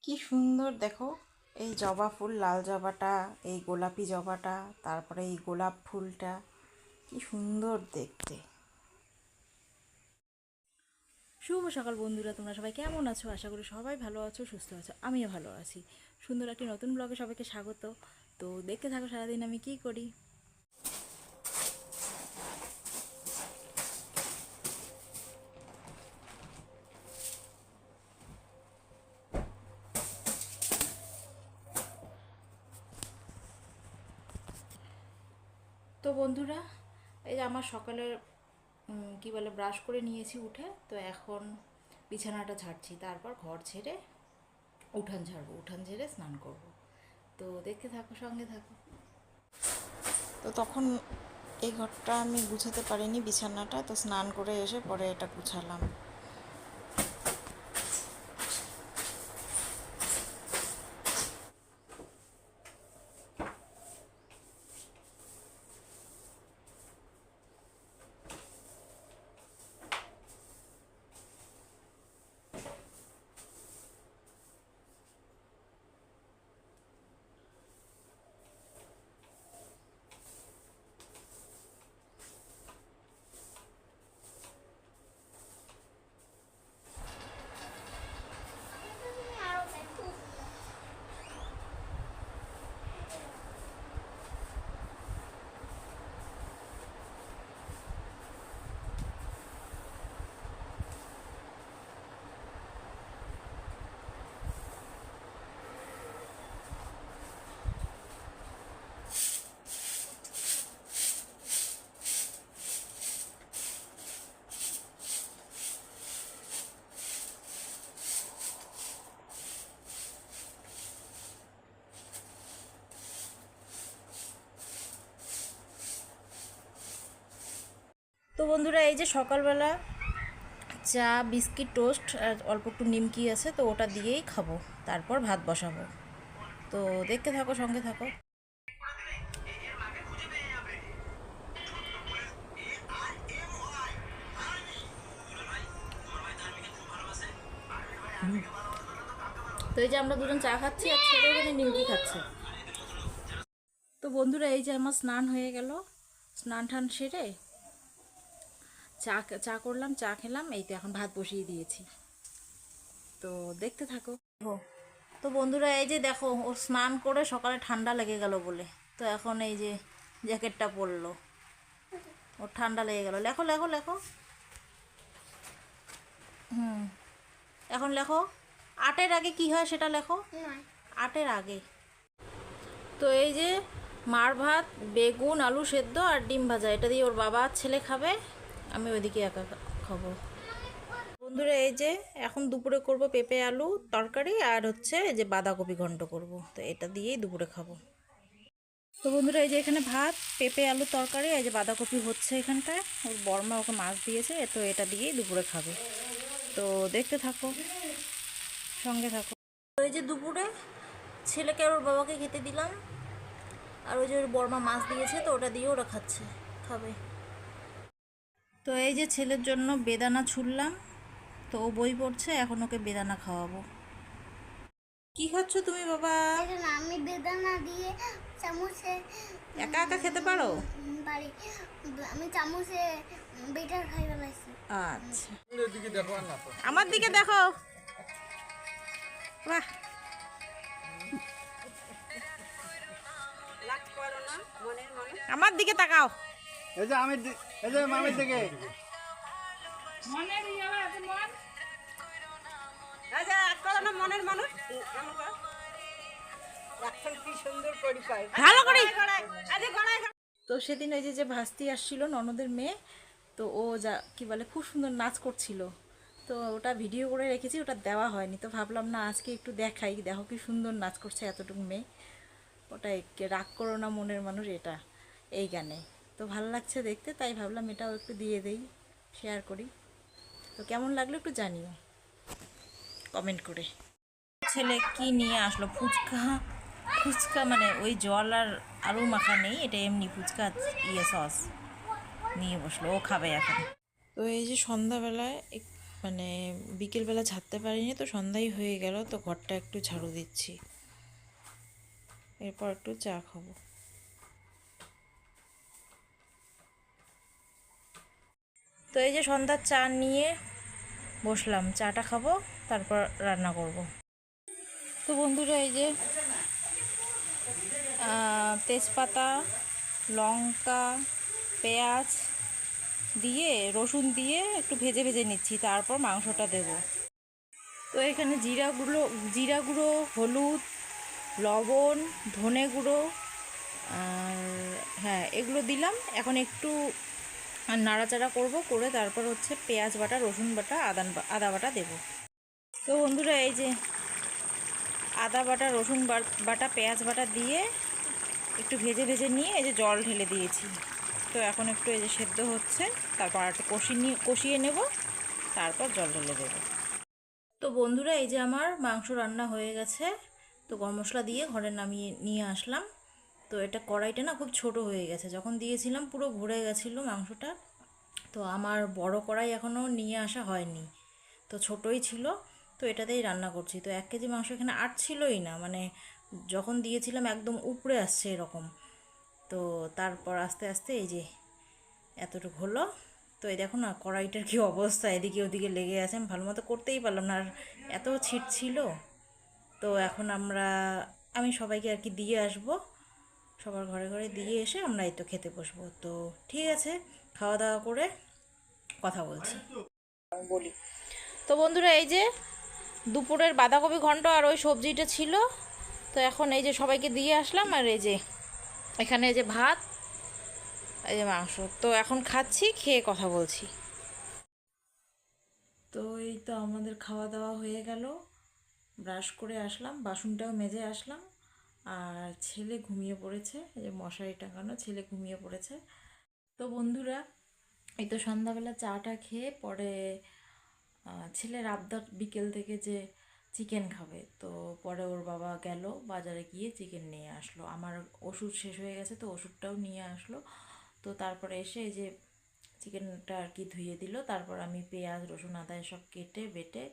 কি সুন্দর দেখো, এই জবা ফুল, লাল জবাটা, এই গোলাপি জবাটা, তারপরে এই গোলাপ ফুলটা, কি সুন্দর দেখতে। শুভ সকাল বন্ধুরা, তোমরা সবাই কেমন আছো? আশা করি সবাই ভালো আছো, সুস্থ আছো। আমিও ভালো আছি। সুন্দর একটি নতুন ব্লগে সবাইকে স্বাগত। তো দেখতে থাকো সারাদিন আমি কি করি। তো বন্ধুরা, এই যে আমার সকালের কি বলে ব্রাশ করে নিয়েছি উঠে, তো এখন বিছানাটা ঝাড়ছি, তারপর ঘর ছেড়ে উঠান ঝাড়বো, উঠান ঝেড়ে স্নান করব। তো দেখতে থাকো, সঙ্গে থাকো। তো তখন এই ঘরটা আমি গুছাতে পারিনি, বিছানাটা, তো স্নান করে এসে পরে এটা গুছালাম। তো বন্ধুরা, এই যে সকালবেলা চা, বিস্কিট, টোস্ট আর অল্প একটু নিমকি আছে, তো ওটা দিয়েই খাবো, তারপর ভাত বসাবো। তো দেখতে থাকো, সঙ্গে থাকো। তো এই যে আমরা দুজন চা খাচ্ছি, আর ছেলে ওখানে নিমকি খাচ্ছে। তো বন্ধুরা, এই যে আমার স্নান হয়ে গেল, স্নান টান সেরে চা চা করলাম, চা খেলাম, এই তো এখন ভাত বসিয়ে দিয়েছি। তো দেখতে থাকো। তো বন্ধুরা, এই যে দেখো, ও স্নান করে সকালে ঠান্ডা লেগে গেল বলে, তো এখন এই যে জ্যাকেটটা পরলো, ওর ঠান্ডা লেগে গেল। লেখো লেখো লেখো। এখন লেখো, 8-এর আগে কি হয় সেটা লেখো। 8-এর আগে। তো এই যে মার ভাত, বেগুন, আলু সেদ্ধ আর ডিম ভাজা, এটা দিয়ে ওর বাবা আর ছেলে খাবে, আমি ওইদিকে একা খাবো। বন্ধুরা, এই যে এখন দুপুরে করব পেঁপে আলু তরকারি, আর হচ্ছে এই যে বাঁধাকপি ঘন্ট করব, তো এটা দিয়েই দুপুরে খাবো। তো বন্ধুরা, এই যে এখানে ভাত, পেঁপে আলু তরকারি, এই যে বাঁধাকপি হচ্ছে এখানটায়, ওর বড়মা ওকে মাছ দিয়েছে, তো এটা দিয়েই দুপুরে খাবে। তো দেখতে থাকো, সঙ্গে থাকো। তো এই যে দুপুরে ছেলেকে আর ওর বাবাকে খেতে দিলাম, আর ওই যে ওর বড়মা মাছ দিয়েছে, তো ওটা দিয়ে ওরা খাবে। তো এই যে ছেলের জন্য বেদানা ছুললাম, তো ও বই পড়ছে, এখন ওকে বেদানা খাওয়াবো। কি খাচ্ছ তুমি বাবা? আমি বেদানা দিয়ে চামচে একা একা খেতে পারো? পারি। আমি চামচে বেটার খাই ফেলাইছি। আচ্ছা, আমার দিকে দেখো। বাহ, আমার দিকে তাকাও। এই যে আমি এই যে মামির দিকে ভালো করে। তো সেদিন ওই যে ভাস্তি আসছিল, ননদের মেয়ে, তো ও যা কি বলে খুব সুন্দর নাচ করছিল, তো ওটা ভিডিও করে রেখেছি, ওটা দেওয়া হয়নি, তো ভাবলাম না আজকে একটু দেখাই, দেখো কি সুন্দর নাচ করছে এতটুকু মেয়ে। ওটা রাগ করো না মনের মানুষ, এটা এই গানে তো ভালো লাগছে দেখতে, তাই ভাবলাম এটাও একটু দিয়ে দেই, শেয়ার করি। তো কেমন লাগলো একটু জানিও কমেন্ট করে। ছেলে কি নিয়ে আসলো? ফুচকা। ফুচকা মানে ওই জল আর আলু মাখা নেই, এটা এমনি ফুচকা, সস নিয়ে বসলো, ও খাবে এখন। তো এই যে সন্ধ্যাবেলায় মানে বিকেলবেলা ঝাড়তে পারিনি, তো সন্ধ্যাই হয়ে গেল, তো ঘরটা একটু ঝাড়ু দিচ্ছি, এরপর একটু চা খাবো। তো এই যে সন্ধ্যার চা নিয়ে বসলাম, চাটা খাবো, তারপর রান্না করব। তো বন্ধুরা এই যে তেজপাতা, লঙ্কা, পেঁয়াজ দিয়ে রসুন দিয়ে একটু ভেজে ভেজে নিচ্ছি, তারপর মাংসটা দেব। তো এখানে জিরা গুঁড়ো, হলুদ, লবণ, ধনে গুঁড়ো আর হ্যাঁ এগুলো দিলাম। এখন একটু নাড়াচাড়া করব, করে তারপর হচ্ছে পেঁয়াজ বাটা, রসুন বাটা, আদা বাটা দেব। তো বন্ধুরা এই যে আদা বাটা, রসুন বাটা, পেঁয়াজ বাটা দিয়ে একটু ভেজে ভেজে নিয়ে এই যে জল ঢেলে দিয়েছি। তো এখন একটু এই যে সেদ্ধ হচ্ছে, তারপর একটু কষিয়ে নেব, তারপর জল ঢেলে দেবো। তো বন্ধুরা এই যে আমার মাংস রান্না হয়ে গেছে, তো গরম মশলা দিয়ে ঘরে নামিয়ে নিয়ে আসলাম। তো এটা কড়াইটা না খুব ছোট হয়ে গেছে, যখন দিয়েছিলাম পুরো ভরে গেছিলো মাংসটা। তো আমার বড় কড়াই এখনও নিয়ে আসা হয়নি, তো ছোটই ছিল, তো এটাতেই রান্না করছি। তো 1 কেজি মাংস এখানে ছিলই না, মানে যখন দিয়েছিলাম একদম উপরে আসছে এরকম। তো তারপর আস্তে আস্তে এই যে এতটুকু হলো। তো এই দেখো না কড়াইটার কী অবস্থা, এদিকে ওদিকে লেগে আছে, আমি ভালো মতো করতেই পারলাম না, আর এত ছিট ছিল। তো এখন আমি সবাইকে আর কি দিয়ে আসবো, সবার ঘরে ঘরে দিয়ে এসে আমরা এই তো খেতে বসবো। তো ঠিক আছে, খাওয়া দাওয়া করে কথা বলছি, বলি। তো বন্ধুরা এই যে দুপুরের বাঁধাকপি ঘন্ট আর ওই সবজিটা ছিল, তো এখন এই যে সবাইকে দিয়ে আসলাম, আর এই যে এখানে এই যে ভাত, এই যে মাংস, তো এখন খাচ্ছি, খেয়ে কথা বলছি। তো এই তো আমাদের খাওয়া দাওয়া হয়ে গেল, ব্রাশ করে আসলাম, বাসনটাও মেজে আসলাম, আর ছেলে ঘুমিয়ে পড়েছে, এই যে মশারি টাঙানো, ছেলে ঘুমিয়ে পড়েছে। তো বন্ধুরা এই তো সন্ধ্যাবেলা চাটা খেয়ে পরে ছেলের আবদার বিকেল থেকে যে চিকেন খাবে, তো পরে ওর বাবা গেল বাজারে গিয়ে চিকেন নিয়ে আসলো। আমার ওষুধ শেষ হয়ে গেছে, তো ওষুধটাও নিয়ে আসলো। তো তারপরে এসে এই যে চিকেনটা আর কি ধুয়ে দিল, তারপর আমি পেঁয়াজ, রসুন, আদা এসব কেটে বেটে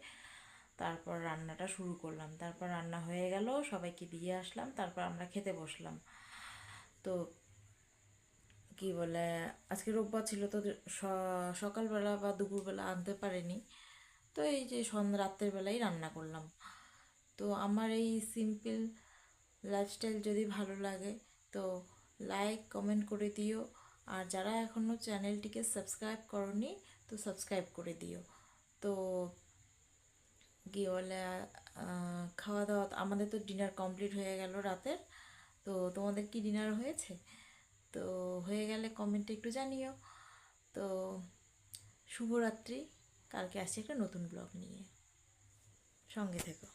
তারপর রান্নাটা শুরু করলাম। তারপর রান্না হয়ে গেল, সবাইকে দিয়ে আসলাম, তারপর আমরা খেতে বসলাম। তো কি বলে, আজকে রোববার ছিল, তো সকালবেলা বা দুপুরবেলা আনতে পারিনি, তো এই যে রাত্রের বেলায় রান্না করলাম। তো আমার এই সিম্পল লাইফস্টাইল যদি ভালো লাগে তো লাইক কমেন্ট করে দিও, আর যারা এখনও চ্যানেলটিকে সাবস্ক্রাইব করনি তো সাবস্ক্রাইব করে দিও। তো কী বলে, খাওয়া দাওয়া আমাদের তো ডিনার কমপ্লিট হয়ে গেল রাতের। তো তোমাদের কি ডিনার হয়েছে? তো হয়ে গেলে কমেন্টে একটু জানিও। তো শুভরাত্রি, কালকে আসছি একটা নতুন ব্লগ নিয়ে, সঙ্গে থেকো।